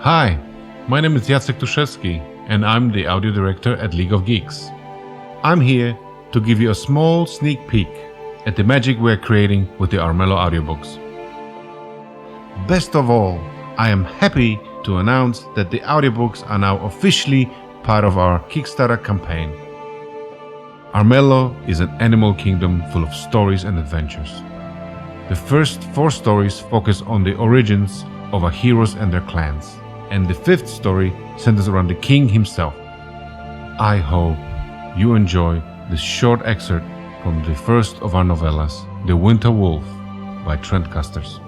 Hi, my name is Jacek Tuszewski, and I'm the audio director at League of Geeks. I'm here to give you a small sneak peek at the magic we're creating with the Armello audiobooks. Best of all, I am happy to announce that the audiobooks are now officially part of our Kickstarter campaign. Armello is an animal kingdom full of stories and adventures. The first 4 stories focus on the origins of our heroes and their clans, and the 5th story centers around the king himself. I hope you enjoy this short excerpt from the first of our novellas, The Winter Wolf by Trent Custers.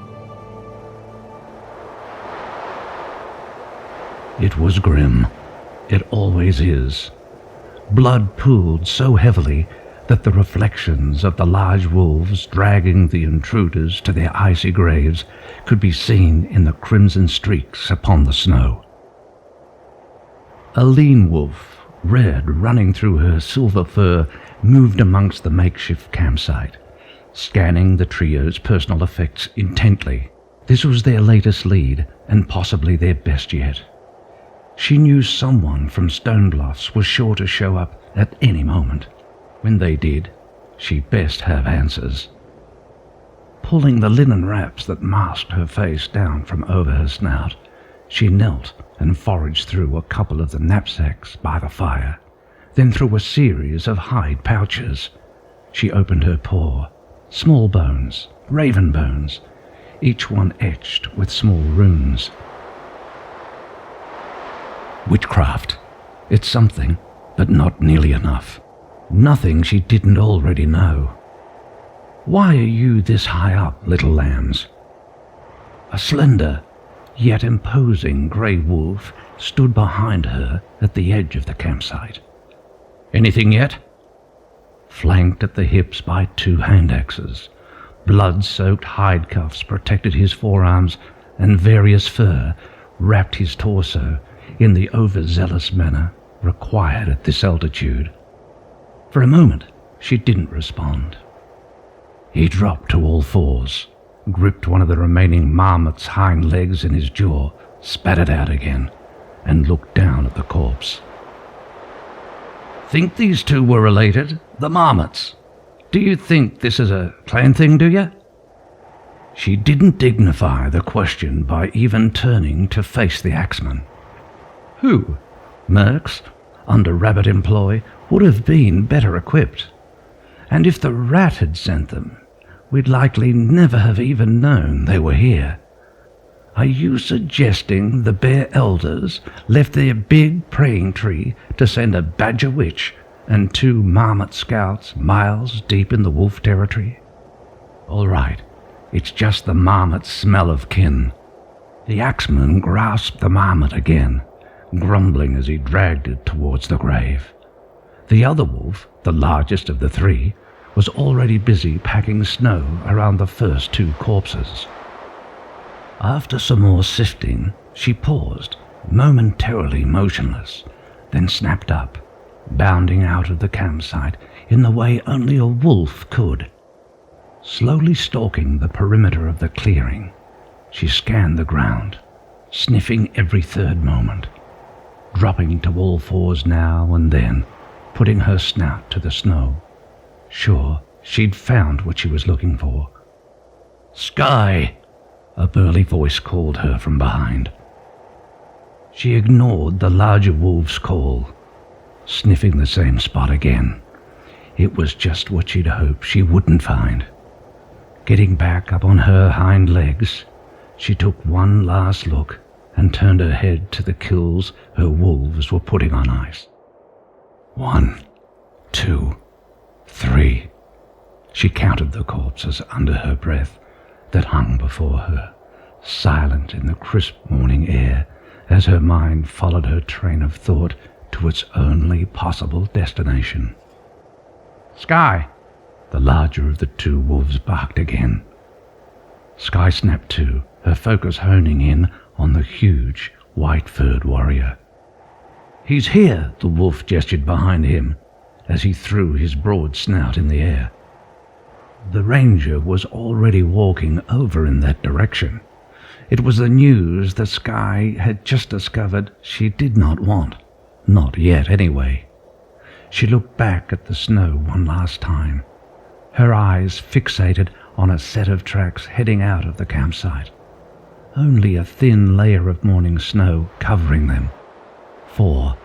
It was grim. It always is. Blood pooled so heavily that the reflections of the large wolves dragging the intruders to their icy graves could be seen in the crimson streaks upon the snow. A lean wolf, red running through her silver fur, moved amongst the makeshift campsite, scanning the trio's personal effects intently. This was their latest lead, and possibly their best yet. She knew someone from Stone Bluffs was sure to show up at any moment. When they did, she'd best have answers. Pulling the linen wraps that masked her face down from over her snout, she knelt and foraged through a couple of the knapsacks by the fire, then through a series of hide pouches. She opened her paw. Small bones, raven bones, each one etched with small runes. Witchcraft. It's something, but not nearly enough. Nothing she didn't already know. Why are you this high up, little lambs? A slender, yet imposing grey wolf stood behind her at the edge of the campsite. Anything yet? Flanked at the hips by 2 hand axes, blood-soaked hide cuffs protected his forearms, and various fur wrapped his torso in the overzealous manner required at this altitude. For a moment, she didn't respond. He dropped to all 4s, gripped one of the remaining marmot's hind legs in his jaw, spat it out again, and looked down at the corpse. Think these 2 were related? The marmots? Do you think this is a clan thing, do you? She didn't dignify the question by even turning to face the axeman. Who? Mercs, under rabbit employ, would have been better equipped. And if the rat had sent them, we'd likely never have even known they were here. Are you suggesting the Bear Elders left their big praying tree to send a badger witch and 2 marmot scouts miles deep in the wolf territory? All right, it's just the marmot's smell of kin. The axeman grasped the marmot again, grumbling as he dragged it towards the grave. The other wolf, the largest of the 3, was already busy packing snow around the first 2 corpses. After some more sifting, she paused, momentarily motionless, then snapped up, bounding out of the campsite in the way only a wolf could. Slowly stalking the perimeter of the clearing, she scanned the ground, sniffing every 3rd moment, dropping to all 4s now and then, putting her snout to the snow. Sure, she'd found what she was looking for. "Sky!" a burly voice called her from behind. She ignored the larger wolf's call, sniffing the same spot again. It was just what she'd hoped she wouldn't find. Getting back up on her hind legs, she took one last look and turned her head to the kills her wolves were putting on ice. 1, 2, 3. She counted the corpses under her breath that hung before her, silent in the crisp morning air as her mind followed her train of thought to its only possible destination. "Sky!" The larger of the 2 wolves barked again. Sky snapped to, her focus honing in on the huge, white-furred warrior. "He's here!" the wolf gestured behind him as he threw his broad snout in the air. The ranger was already walking over in that direction. It was the news that Skye had just discovered she did not want. Not yet, anyway. She looked back at the snow one last time, her eyes fixated on a set of tracks heading out of the campsite. Only a thin layer of morning snow covering them. 4